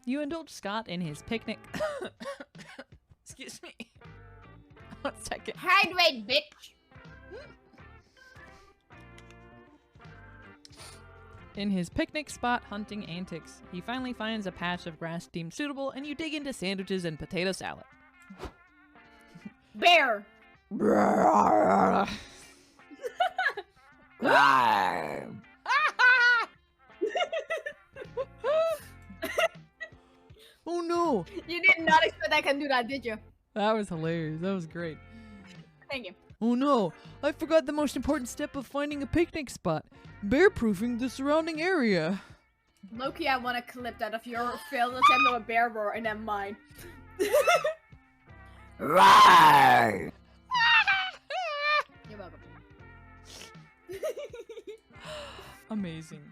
You indulge Scott in his picnic. Excuse me. 1 second. Hydrate, bitch. In his picnic spot hunting antics, he finally finds a patch of grass deemed suitable, and you dig into sandwiches and potato salad. Bear. Oh no! You did not expect I can do that, did you? That was hilarious. That was great. Thank you. Oh no! I forgot the most important step of finding a picnic spot. Bear-proofing the surrounding area. Loki, I want to clip that of your failed attempt of a bear roar and then mine. Roar! You're welcome. Amazing.